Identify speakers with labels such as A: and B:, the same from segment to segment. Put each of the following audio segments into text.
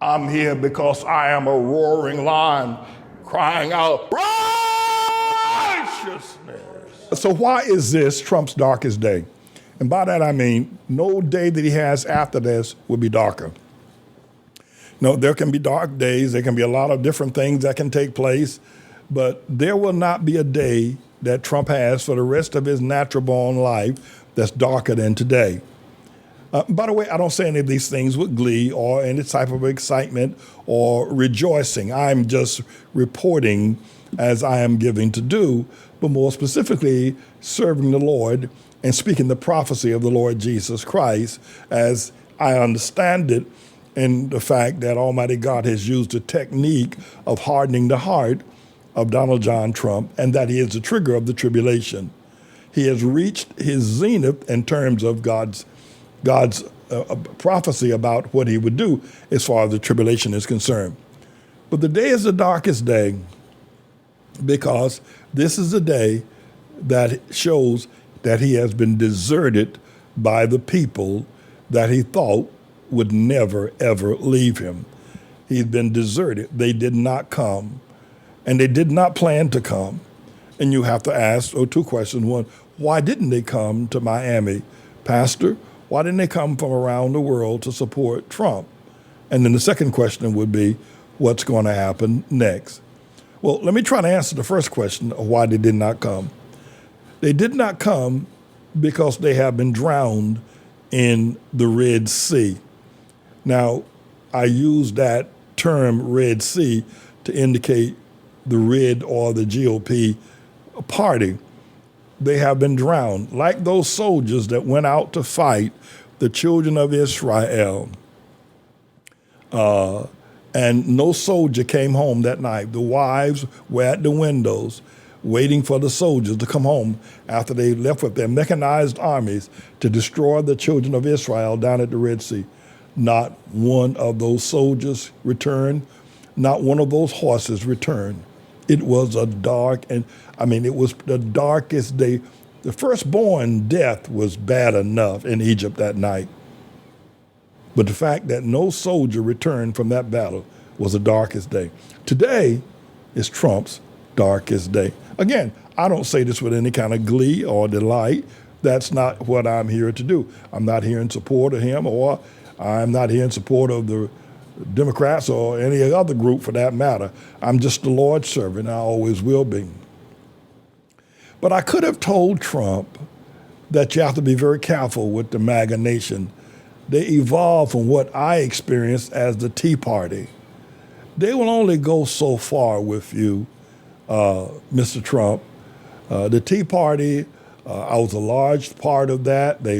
A: I'm here because I am a roaring lion crying out righteousness. So why is this Trump's darkest day? And by that I mean no day that he has after this will be darker. No, there can be dark days. There can be a lot of different things that can take place, but there will not be a day that Trump has for the rest of his natural-born life that's darker than today. By the way, I don't say any of these things with glee or any type of excitement or rejoicing. I'm just reporting as I am giving to do, but more specifically, serving the Lord and speaking the prophecy of the Lord Jesus Christ as I understand it, in the fact that Almighty God has used a technique of hardening the heart of Donald John Trump, and that he is the trigger of the tribulation. He has reached his zenith in terms of God's prophecy about what he would do as far as the tribulation is concerned. But the day is the darkest day because this is the day that shows that he has been deserted by the people that he thought would never, ever leave him. He's been deserted. They did not come, and they did not plan to come. And you have to ask two questions. One, why didn't they come to Miami? Pastor, why didn't they come from around the world to support Trump? And then the second question would be, what's going to happen next? Well, let me try to answer the first question of why they did not come. They did not come because they have been drowned in the Red Sea. Now, I use that term Red Sea to indicate the Red or the GOP party. They have been drowned, like those soldiers that went out to fight the children of Israel. And no soldier came home that night. The wives were at the windows waiting for the soldiers to come home after they left with their mechanized armies to destroy the children of Israel down at the Red Sea. Not one of those soldiers returned. Not one of those horses returned. It was it was the darkest day. The firstborn death was bad enough in Egypt that night. But the fact that no soldier returned from that battle was the darkest day. Today is Trump's darkest day. Again, I don't say this with any kind of glee or delight. That's not what I'm here to do. I'm not here in support of him, or I'm not here in support of the Democrats or any other group for that matter. I'm just the Lord's servant. I always will be. But I could have told Trump that you have to be very careful with the MAGA nation. They evolved from what I experienced as the Tea Party. They will only go so far with you, Mr. Trump. The Tea Party, I was a large part of that. I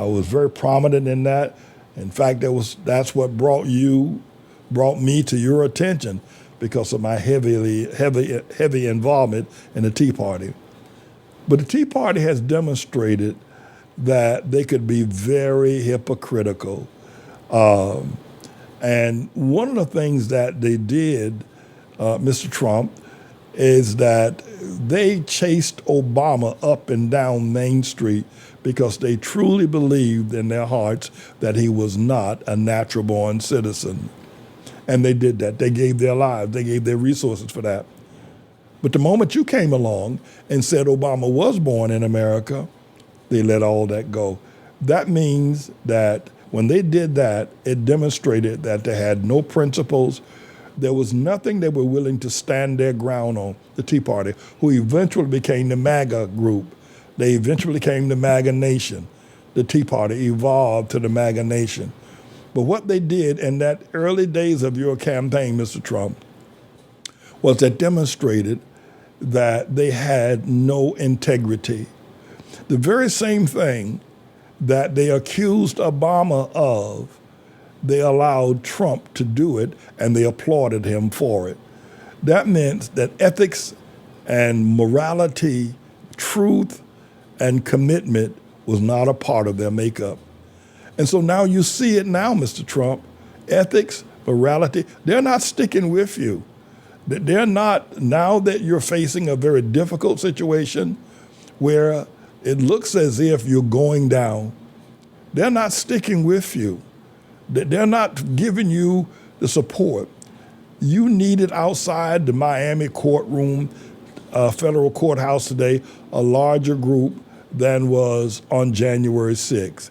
A: was very prominent in that. In fact, that's what brought me to your attention because of my heavy involvement in the Tea Party. But the Tea Party has demonstrated that they could be very hypocritical. And one of the things that they did, Mr. Trump, is that they chased Obama up and down Main Street because they truly believed in their hearts that he was not a natural-born citizen. And they did that. They gave their lives. They gave their resources for that. But the moment you came along and said Obama was born in America, they let all that go. That means that when they did that, it demonstrated that they had no principles. There was nothing they were willing to stand their ground on, the Tea Party, who eventually became the MAGA group. They eventually became the MAGA nation. The Tea Party evolved to the MAGA nation. But what they did in that early days of your campaign, Mr. Trump, was that demonstrated that they had no integrity. The very same thing that they accused Obama of, they allowed Trump to do it, and they applauded him for it. That meant that ethics and morality, truth and commitment was not a part of their makeup. And so now you see it now, Mr. Trump. Ethics, morality, they're not sticking with you. They're not, now that you're facing a very difficult situation where it looks as if you're going down, they're not sticking with you. They're not giving you the support. You needed outside the Miami courtroom, federal courthouse today, a larger group than was on January 6th.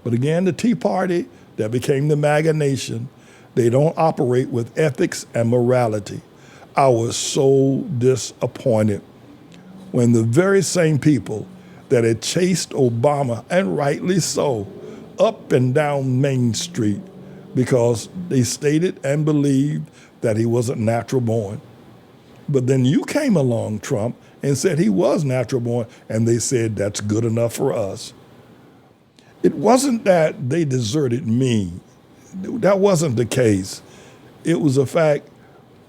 A: But again, the Tea Party that became the MAGA Nation, they don't operate with ethics and morality. I was so disappointed when the very same people that had chased Obama, and rightly so, up and down Main Street because they stated and believed that he wasn't natural born. But then you came along, Trump, and said he was natural born, and they said that's good enough for us. It wasn't that they deserted me. That wasn't the case. It was the fact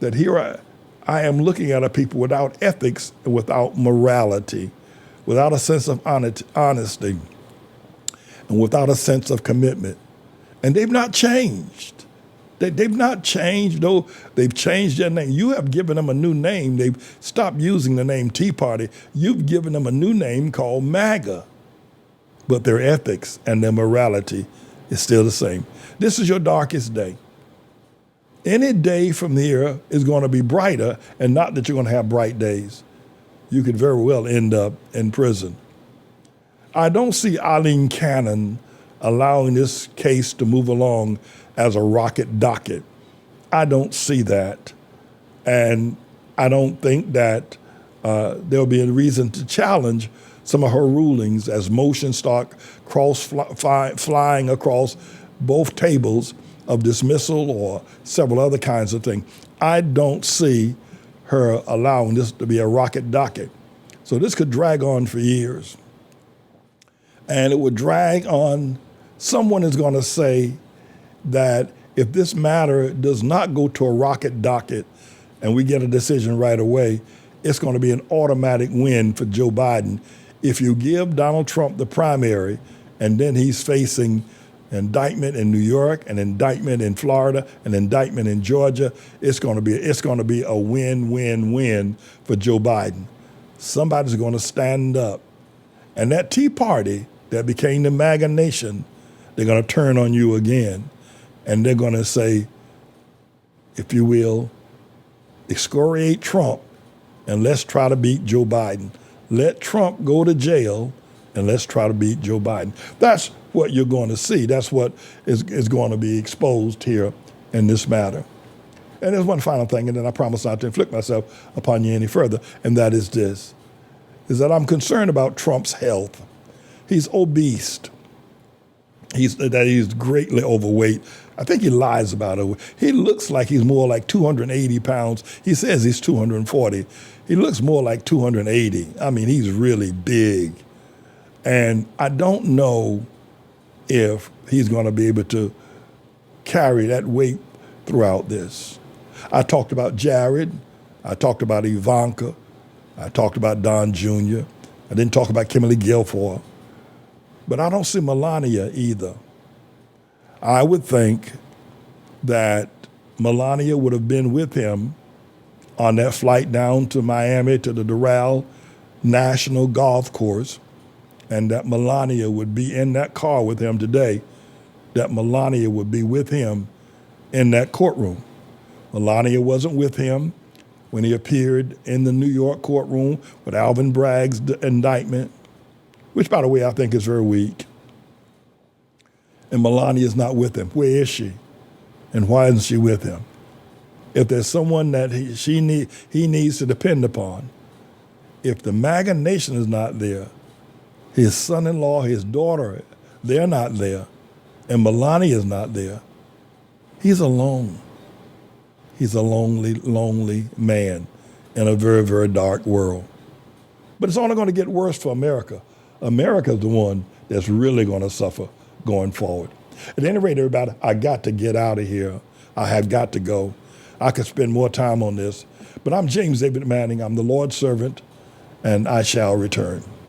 A: that here I am looking at a people without ethics and without morality, without a sense of honesty, and without a sense of commitment. And they've not changed. They've not changed, though they've changed their name. You have given them a new name. They've stopped using the name Tea Party. You've given them a new name called MAGA. But their ethics and their morality is still the same. This is your darkest day. Any day from here is going to be brighter, and not that you're going to have bright days. You could very well end up in prison. I don't see Eileen Cannon allowing this case to move along as a rocket docket. I don't see that. And I don't think that there'll be a reason to challenge some of her rulings as motions start flying across both tables of dismissal or several other kinds of things. I don't see her allowing this to be a rocket docket. So this could drag on for years. And it would drag on. Someone is going to say that if this matter does not go to a rocket docket and we get a decision right away, it's going to be an automatic win for Joe Biden. If you give Donald Trump the primary and then he's facing indictment in New York, an indictment in Florida, an indictment in Georgia, it's going to be a win-win-win for Joe Biden. Somebody's going to stand up. And that Tea Party that became the MAGA Nation, they're going to turn on you again. And they're going to say, if you will, excoriate Trump and let's try to beat Joe Biden. Let Trump go to jail and let's try to beat Joe Biden. That's what you're going to see. That's what is going to be exposed here in this matter. And there's one final thing, and then I promise not to inflict myself upon you any further, and that is this, is that I'm concerned about Trump's health. He's obese. He's greatly overweight. I think he lies about it. He looks like he's more like 280 pounds. He says he's 240. He looks more like 280. I mean, he's really big. And I don't know if he's going to be able to carry that weight throughout this. I talked about Jared. I talked about Ivanka. I talked about Don Jr. I didn't talk about Kimberly Guilfoyle. But I don't see Melania either. I would think that Melania would have been with him on that flight down to Miami to the Doral National Golf Course, and that Melania would be in that car with him today, that Melania would be with him in that courtroom. Melania wasn't with him when he appeared in the New York courtroom with Alvin Bragg's indictment, which, by the way, I think is very weak. And Melania's not with him. Where is she? And why isn't she with him? If there's someone that he needs to depend upon, if the MAGA Nation is not there, his son-in-law, his daughter, they're not there, and Melania is not there, he's alone. He's a lonely, lonely man in a very, very dark world. But it's only going to get worse for America. America's the one that's really going to suffer going forward. At any rate, everybody, I got to get out of here. I have got to go. I could spend more time on this. But I'm James David Manning. I'm the Lord's servant, and I shall return.